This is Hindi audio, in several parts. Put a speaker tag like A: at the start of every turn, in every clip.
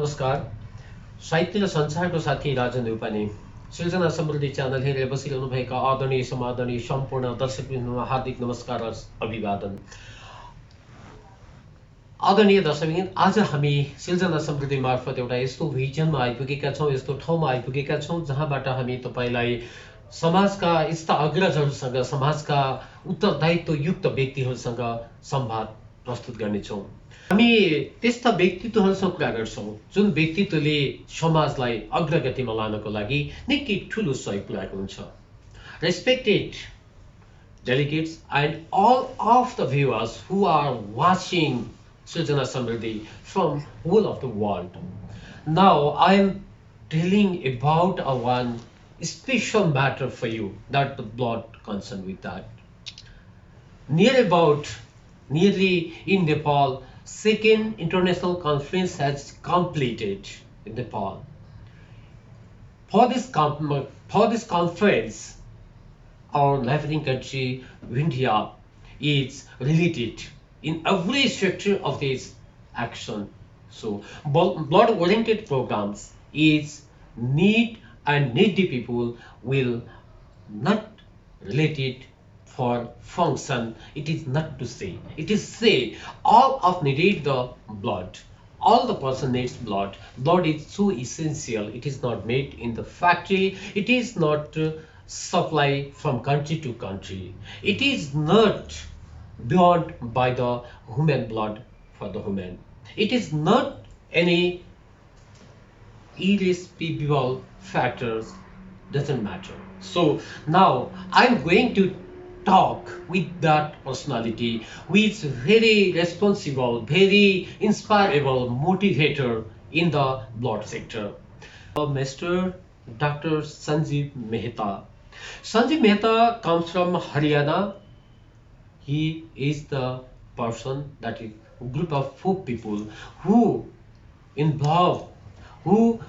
A: नमस्कार। साहित्य र संसारको साथी राजन न्यौपाने सृजना समृद्धि च्यानल हेरेर बसिरहनुभएका आदरणीय समादरणीय सम्पूर्ण दर्शकवृन्दमा हार्दिक नमस्कार र अभिवादन। आदरणीय दर्शकवृन्द, आज हामी सृजना समृद्धि मार्फत एउटा यस्तो भिजनमा आइपुगेका छौँ, यस्तो ठाउँमा आइपुगेका छौँ जहाँबाट हामी तपाईलाई समाजका यस्ता अग्रजहरूसँग, समाजका उत्तरदायित्वयुक्त व्यक्तिहरूसँग संवाद प्रस्तुत गर्नेछौँ। हामी त्यस्ता व्यक्तित्वहरूसँग कुरा गर्छौँ जुन व्यक्तित्वले समाजलाई अग्रगतिमा लानको लागि निकै ठुलो सहयोग पुर्याएको हुन्छ। Respected delegates and all of the viewers who are watching Srijana Samriddhi from whole of the world. Now I am telling about a one special matter for you that the blood concerned with that. Nearly in Nepal, second international conference has completed in Nepal. For this conference, our neighboring country, India, is related in every sector of this action. So, blood-oriented programs is need and needy people will not related for function. It is not to say. It is say all of needed the blood. All the person needs blood. Blood is so essential. It is not made in the factory. It is not supply from country to country. It is not beyond by the human blood for the human. It is not any irrespective factors, doesn't matter. So now I'm going to talk with that personality who is very responsible, very inspirable motivator in the blood sector. Mr. Dr. Sanjeev Mehta. Sanjeev Mehta comes from Haryana. He is the person, that is a group of 4 people who involved, who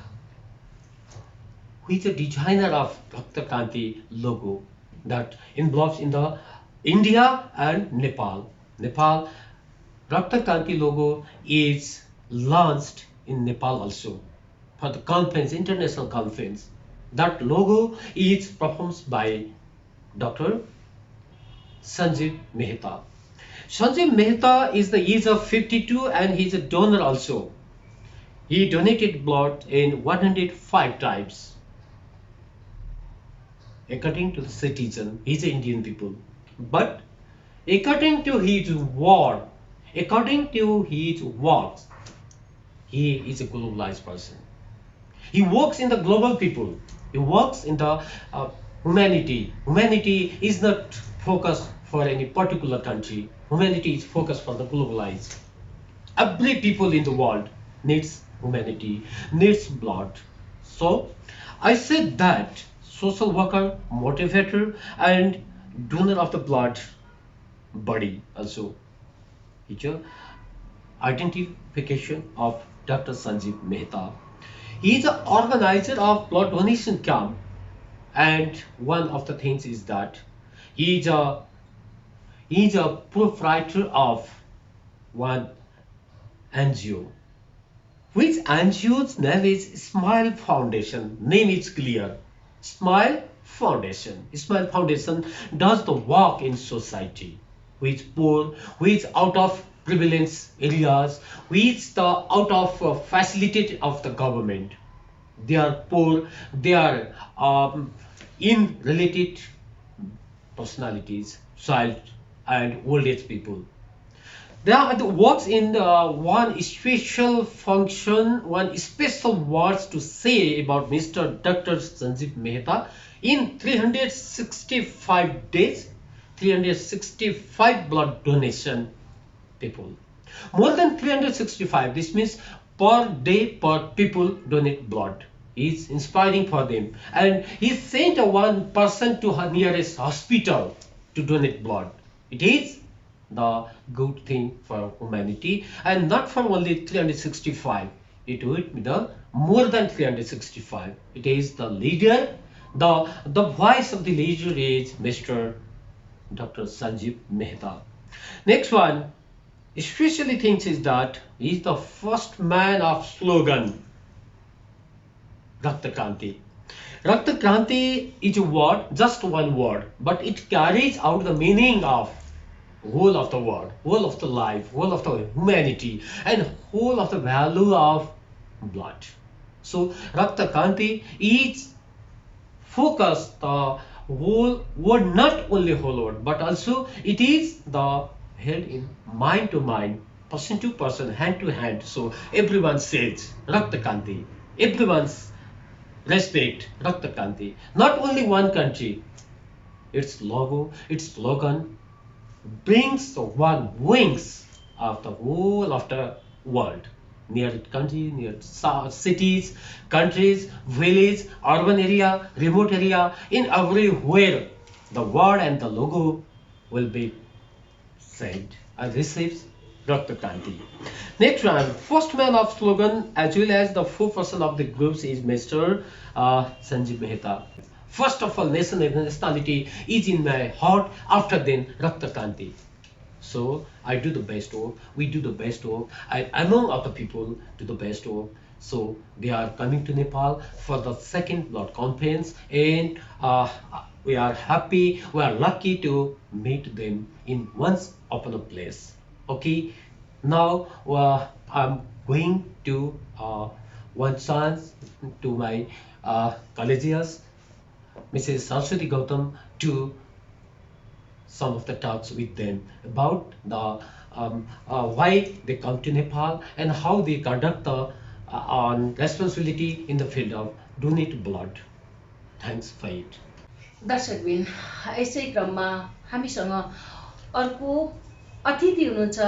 A: is a designer of Bhakta Kanti logo that involves in the India and Nepal. Nepal Bhakta Kanti logo is launched in Nepal also for the conference, international conference. That logo is performed by Dr. Sanjeev Mehta. Sanjeev Mehta is the age of 52 and he is a donor also. He donated blood in 105 times. According to the citizen, he is an Indian people. But according to his word, according to his works, he is a globalized person. He works in the global people. He works in the humanity. Humanity is not focused for any particular country. Humanity is focused for the globalized. Every people in the world needs humanity, needs blood. So I said that social worker, motivator, and donor of the blood body also. It's a identification of Dr. Sanjeev Mehta. He is an organizer of blood donation camp, and one of the things is that he is a proprietor of one NGO. Which NGO's name is Smile Foundation. Name is clear. Smile Foundation. Smile Foundation does the work in society, who is poor, who is out of privileged areas, who is the out of facilitated of the government. They are poor, they are in related personalities, child and old age people. There works in one special function, one special words to say about Mr. Dr. Sanjeev Mehta in 365 days, 365 blood donation people. More than 365, this means per day per people donate blood. It's inspiring for them. And he sent a one person to her nearest hospital to donate blood. It is the good thing for humanity, and not for only 365. It would be the more than 365. It is the leader, the voice of the leader is Mr. Dr. Sanjeev Mehta. Next one, especially thinks is that he is the first man of slogan Rakta Kranti. Rakta Kranti is a word, just one word, but it carries out the meaning of whole of the world, whole of the life, whole of the humanity, and whole of the value of blood. So Rakta Kranti is focused the whole word, not only whole word, but also it is the held in mind to mind, person to person, hand to hand. So everyone says Rakta Kranti. Everyone's respect Rakta Kranti. Not only one country, its logo, its slogan brings the one wings of the whole of the world. Near country, near cities, countries, village, urban area, remote area, in everywhere, the word and the logo will be sent and receives Dr. Kanti. Next one, first man of slogan as well as the four-person of the groups is Mr. Sanjeev Mehta. First of all, nation and nationality is in my heart. After then, Rakta Kanti. So I do the best work. We do the best work. Among other people do the best work. So they are coming to Nepal for the second blood conference, and we are happy. We are lucky to meet them in once upon a place. Okay, now I'm going to one chance to my collegians, Mrs. Saraswati Gautam, to some of the talks with them about the why they come to Nepal and how they conduct the on responsibility in the field of donate blood. Thanks for it.
B: दर्शकबिन यसै क्रममा हामीसँग अर्को अतिथि हुनुहुन्छ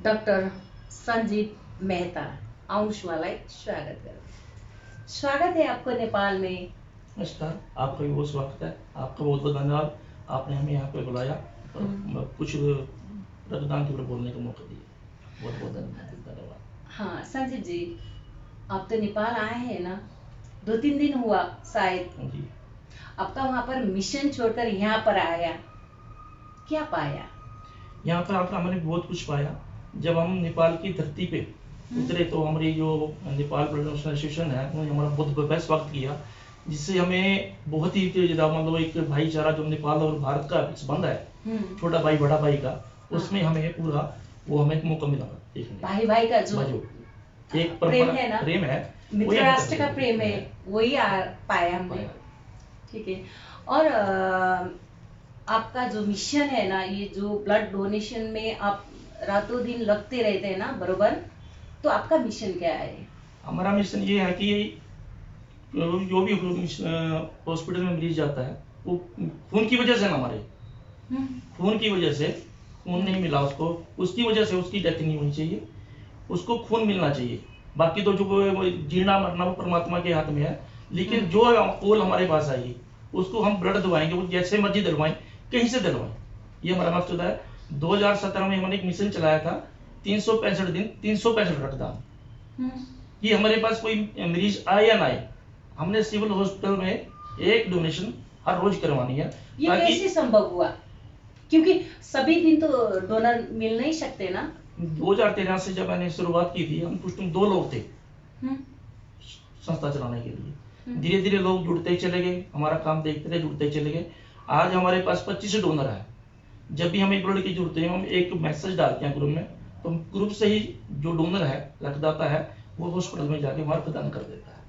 B: डाक्टर संजीव मेहता। आउनुहोस् उहाँलाई स्वागत गरौँ। स्वागत है आपको नेपाल में।
C: नमस्कार, आपका भी बहुत स्वागत है। आपका बहुत बहुत धन्यवाद, आपने हमें यहाँ पे बुलाया और कुछ रक्तदान के ऊपर बोलने का मौका दिया। बहुत बहुत धन्यवाद।
B: हाँ संजीव जी, आप तो नेपाल आए हैं ना, 2-3 दिन हुआ शायद।
C: जी।
B: आपका वहाँ पर मिशन छोड़कर यहाँ पर आया, क्या पाया?
C: यहाँ पर आकर हमने बहुत कुछ पाया। जब हम नेपाल की धरती पे उतरे तो हमारी जो नेपाल ब्लड एसोसिएशन है उन्होंने हमारा बहुत भव्य स्वागत किया, जिससे हमें बहुत ही मतलब एक भाईचारा जो नेपाल और भारत का संबंध है, छोटा भाई बड़ा भाई का, उसमें हमें पूरा वो हमें मौका मिला देखने।
B: भाई भाई का जो
C: एक
B: प्रेम है ना,
C: प्रेम है,
B: मित्र राष्ट्र का प्रेम है, वही पाया हमने। ठीक है। और आपका जो मिशन है ना, ये जो ब्लड डोनेशन में आप रातों दिन लगते रहते हैं ना बरोबर, तो आपका मिशन क्या है?
C: हमारा मिशन ये है कि जो भी हॉस्पिटल में मरीज जाता है वो खून की वजह से ना, हमारे खून की वजह से खून नहीं मिला उसको, उसकी वजह से उसकी डेथ नहीं होनी चाहिए, उसको खून मिलना चाहिए। बाकी तो जो जीना मरना वो परमात्मा के हाथ में है, लेकिन जो कोल हमारे पास आई उसको हम ब्लड दलवाएंगे, वो जैसे मर्जी दलवाएं, कहीं से दलवाएं, ये हमारा मकसद है। 2017 में हमने एक मिशन चलाया था, 365 दिन 365 रक्तदान। ये हमारे पास कोई मरीज आए या ना आए, हमने सिविल हॉस्पिटल में एक डोनेशन हर रोज करवानी है।
B: ये कैसे संभव हुआ? क्योंकि सभी दिन तो डोनर मिल नहीं सकते ना।
C: 2013 से जब मैंने शुरुआत की थी, हम कुछ 2 लोग थे संस्था चलाने के लिए। धीरे धीरे लोग जुड़ते ही चले गए, हमारा काम देखते रहे, जुड़ते ही चले गए। आज हमारे पास 25 डोनर है। जब भी हमें ब्लड की जरूरत है, हम एक मैसेज डालते हैं ग्रुप में, तो ग्रुप से ही जो डोनर है, रक्तदाता है, वो हॉस्पिटल में जाके वहां प्रदान कर देता है।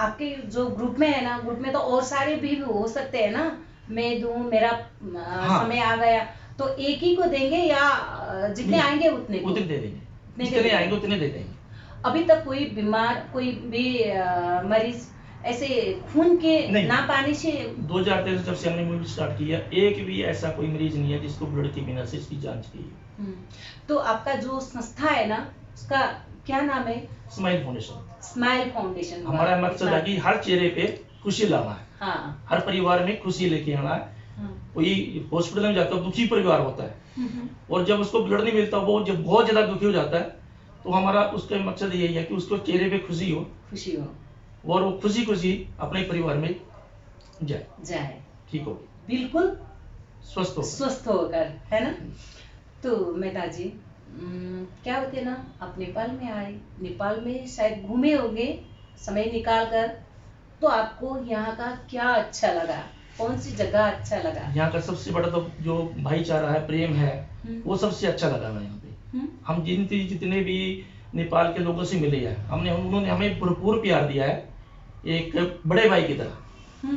B: आपके जो ग्रुप में है ना, ग्रुप में तो और सारे भी हो सकते हैं ना, मैं दूं, मेरा समय आ गया, तो एक ही को देंगे या जितने आएंगे उतने
C: दे देंगे, जितने आएंगे उतने दे देंगे।
B: अभी तक कोई बीमार, कोई भी मरीज ऐसे खून के ना पाने से
C: 2013 जब से हमने मूवी स्टार्ट किया, एक भी ऐसा कोई मरीज नहीं है जिसको ब्लड की बिना से इसकी जांच की है।
B: तो आपका जो संस्था है ना, उसका क्या नाम है?
C: Smile foundation.
B: Smile foundation.
C: हमारा मकसद है कि हर चेहरे पे खुशी लाना है।
B: हाँ।
C: हर परिवार में खुशी लेके आना है। कोई हॉस्पिटल में जाता है, दुखी परिवार होता है, और जब उसको ब्लड नहीं मिलता, वो जब बहुत ज्यादा दुखी हो जाता है, तो हमारा उसका मकसद यही है कि उसको चेहरे पे खुशी हो, और वो खुशी खुशी अपने परिवार में जाए, ठीक हो,
B: बिल्कुल
C: स्वस्थ
B: होकर, है ना। तो मेहता जी, क्या होते ना, आप नेपाल में आए, नेपाल में शायद घूमे होंगे समय निकाल कर, तो आपको यहाँ का क्या अच्छा लगा, कौन सी जगह अच्छा लगा?
C: यहाँ का सबसे बड़ा तो जो भाईचारा है, प्रेम है, वो सबसे अच्छा लगा हमें यहाँ पे। हम जितने भी नेपाल के लोगों से मिले हैं, उन्होंने हमें भरपूर प्यार दिया है, एक बड़े भाई की तरह।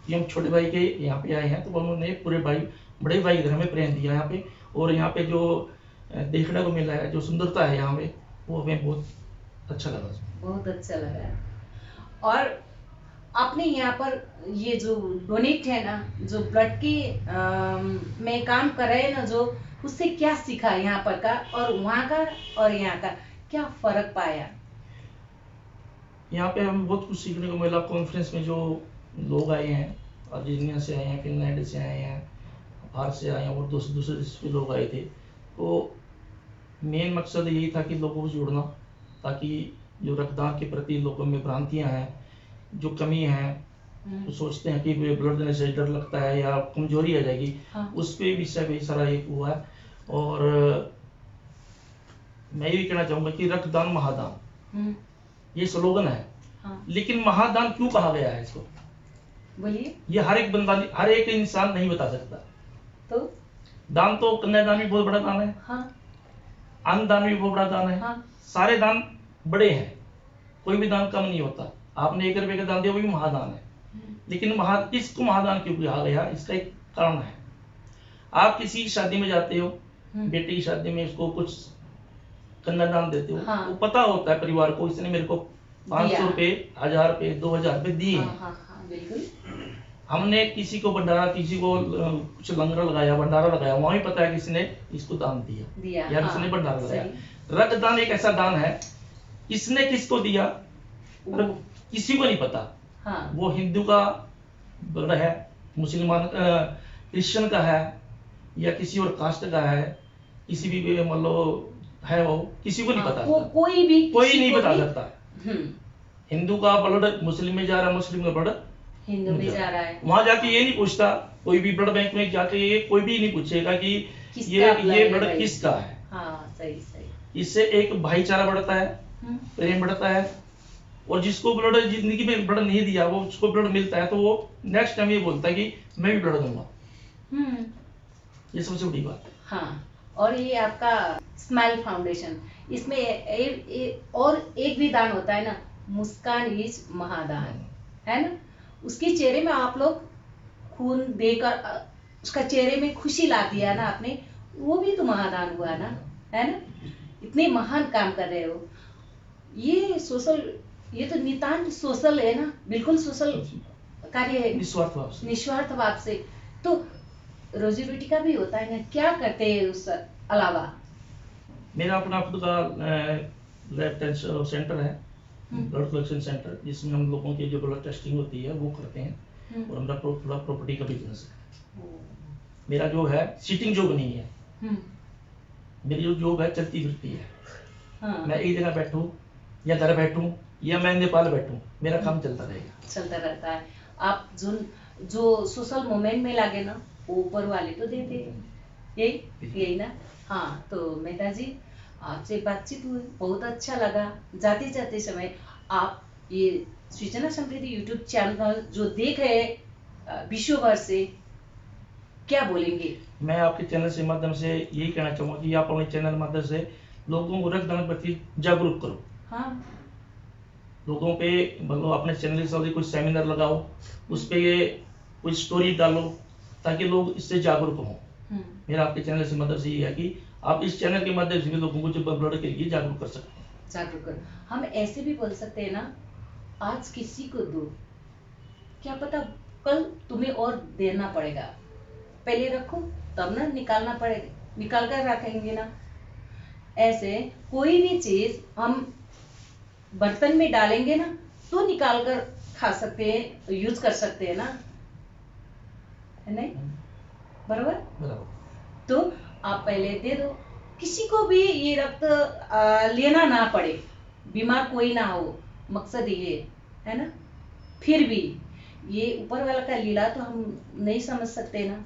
C: कि हम छोटे भाई के यहाँ पे आए हैं, तो उन्होंने पूरे बड़े भाई की तरह हमें प्रेम दिया यहाँ पे। और यहाँ पे जो देखने को मिला है, जो सुंदरता है यहाँ पे, वो हमें बहुत अच्छा लगा।
B: बहुत अच्छा लगा। और आपने यहाँ पर ये जो डोनेट है ना, जो ब्लड की में काम कर रहे हैं ना, जो उससे क्या सीखा यहाँ पर का और वहाँ का और यहाँ का, क्या फर्क पाया?
C: यहाँ पे हमें बहुत कुछ सीखने को मिला। कॉन्फ्रेंस में जो लोग आए हैं, अर्जेंटीना से आए हैं, फिनलैंड से आए हैं, बाहर से आए हैं, और दूसरे देश के लोग आए थे। तो मेन मकसद यही था कि लोगों को जोड़ना, ताकि जो रक्तदान के प्रति लोगों में भ्रांतियाँ हैं, जो कमी है, तो सोचते हैं कि ब्लड देने से डर लगता है या कमजोरी आ जाएगी।
B: हाँ।
C: उस पे विषय भी सारा एक हुआ है। और मैं ये कहना चाहूँगा कि रक्तदान महादान, ये स्लोगन है।
B: हाँ।
C: लेकिन महादान क्यों कहा गया है इसको?
B: बोलिए।
C: ये हर एक बंदा, हर एक इंसान नहीं बता सकता।
B: तो
C: दान तो कन्यादान भी बहुत बड़ा दान है।
B: हाँ।
C: अन्नदान भी बहुत बड़ा दान है।
B: हाँ।
C: सारे दान बड़े हैं, कोई भी दान कम नहीं होता। आपने 1 रुपए का दान दिया, वो भी महादान है। लेकिन इसको महादान क्यों कहा गया? इसका एक कारण है। आप किसी की शादी में जाते हो, बेटे की शादी में इसको कुछ कन्यादान देते हो।
B: हाँ।
C: वो पता होता है परिवार को, इसने मेरे को 500 रुपए, 1000 रुपए, 2000 रुपए दिए हैं।
B: हाँ, बिल्कुल।
C: हमने किसी को भंडारा, किसी को कुछ लंगर लगाया, भंडारा लगाया, वहां भी पता है किसने इसको दान दिया या किसने भंडारा लगाया। रक्तदान एक ऐसा दान है, किसने किसको दिया किसी को नहीं पता।
B: हाँ।
C: वो हिंदू का ब्लड है, मुसलमान क्रिश्चियन का है, या किसी और कास्ट का है, किसी भी मान लो है, वो किसी को नहीं पता।
B: कोई
C: नहीं बता सकता। हिंदू का ब्लड मुस्लिम में जा रहा है, मुस्लिम का ब्लड
B: हिंदू में जा रहा है।
C: वहां जाके ये नहीं पूछता, कोई भी ब्लड बैंक में जाके ये कोई भी नहीं पूछेगा कि ये ब्लड किसका है।
B: हाँ, सही।
C: इससे एक भाईचारा बढ़ता है, प्रेम बढ़ता है। और जिसको ब्लड जिंदगी में ब्लड नहीं दिया, वो उसको ब्लड मिलता है, तो वो नेक्स्ट टाइम ये बोलता है कि मैं भी ब्लड दूंगा। ये सबसे बड़ी बात है।
B: हाँ। और ये आपका स्माइल फाउंडेशन, इसमें और एक भी दान होता है ना, मुस्कान इज महादान, है ना। उसके चेहरे में आप लोग खून देकर उसका चेहरे में खुशी ला दिया ना आपने, वो भी तो महादान हुआ ना, है ना। इतने महान काम कर रहे हो। ये सोशल, ये तो नितांत सोशल है ना, बिल्कुल सोशल कार्य है, निस्वार्थ भाव से। तो रोजी रोटी का भी होता है ना, क्या करते हैं उस अलावा?
C: मेरा अपना खुद का ब्लड टेस्ट सेंटर है, ब्लड कलेक्शन सेंटर, जिसमें हम लोगों की जो ब्लड टेस्टिंग होती है वो करते हैं। और हमारा थोड़ा प्रॉपर्टी का बिजनेस है। मेरा जो है सिटिंग जॉब नहीं है, मेरी जो जॉब है चलती फिरती है। हाँ। मैं एक जगह बैठूं या घर बैठूं या मैं नेपाल बैठूं, मेरा काम चलता रहेगा,
B: चलता रहता है। आप जो सोशल मूवमेंट में लगे ना, वो ऊपर वाले तो देते हैं, यही ना। हाँ, तो मेहता जी, आपसे बातचीत हुई, बहुत अच्छा लगा। जाते जाते समय आप ये सूचना समृद्धि यूट्यूब चैनल जो देख रहे हैं विश्व भर से, क्या बोलेंगे?
C: मैं आपके चैनल से माध्यम से यही कहना चाहूंगा कि आप अपने चैनल माध्यम से लोगों को रक्तदान के प्रति जागरूक करो।
B: हाँ।
C: लोगों पे मतलब अपने चैनल के साथ कोई सेमिनार लगाओ, उस पे कोई स्टोरी डालो, ताकि लोग इससे जागरूक हों। मेरा आपके चैनल से मदद से ये है कि आप इस चैनल के माध्यम से भी लोगों को जो ब्लड के लिए जागरूक कर सकते हैं।
B: जागरूक कर, हम ऐसे भी बोल सकते हैं ना, आज किसी को दो, क्या पता कल तुम्हें और देना पड़ेगा, पहले रखो तब ना निकालना पड़ेगा, निकाल कर रखेंगे ना। ऐसे कोई भी चीज हम बर्तन में डालेंगे ना, तो निकाल कर खा सकते हैं, यूज कर सकते हैं ना, है नहीं? बराबर। तो आप पहले दे दो, किसी को भी ये रक्त लेना ना पड़े, बीमार कोई ना हो, मकसद ये है ना। फिर भी ये ऊपर वाला का लीला तो हम नहीं समझ सकते ना।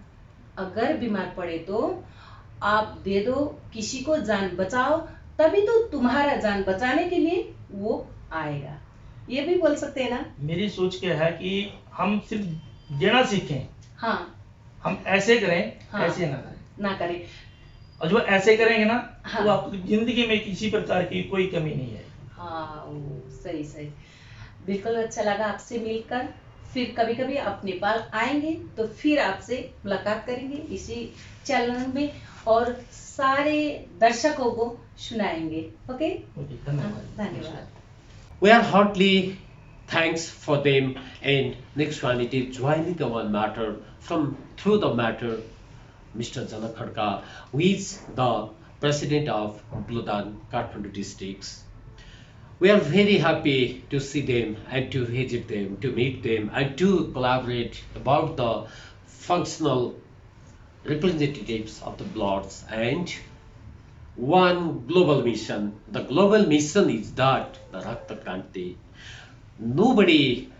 B: अगर बीमार पड़े तो आप दे दो, किसी को जान बचाओ, तभी तो तुम्हारा जान बचाने के लिए वो आएगा। ये भी बोल सकते हैं ना।
C: मेरी सोच क्या है कि हम सिर्फ देना सीखें,
B: हाँ
C: हम ऐसे करें,
B: हाँ।
C: ऐसे ना करें।
B: ना करें।
C: और जो ऐसे करेंगे ना,
B: हाँ।
C: तो आपकी जिंदगी में किसी प्रकार की कोई कमी नहीं है।
B: हाँ सही सही, बिल्कुल अच्छा लगा आपसे मिलकर। फिर कभी कभी आप नेपाल आएंगे तो फिर आपसे मुलाकात करेंगे इसी चैनल में, और सारे दर्शकों को सुनाएंगे। ओके,
C: ओके, धन्यवाद।
B: धन्यवाद।
A: We are heartily thanks for them, and next one it is joining our matter from through the matter Mr. Janak Khadka, who is the president of Bludan, Kathmandu districts. We are very happy to see them and to visit them, to meet them and to collaborate about the functional representatives of the bloods and one global mission. The global mission is that the Rakta Kranti. Nobody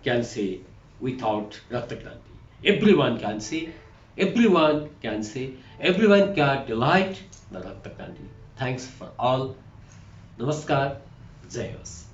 A: can say without Rakta Kranti. Everyone can say, everyone can say, everyone can delight the Rakta Kranti. Thanks for all. Namaskar. Jai Hind.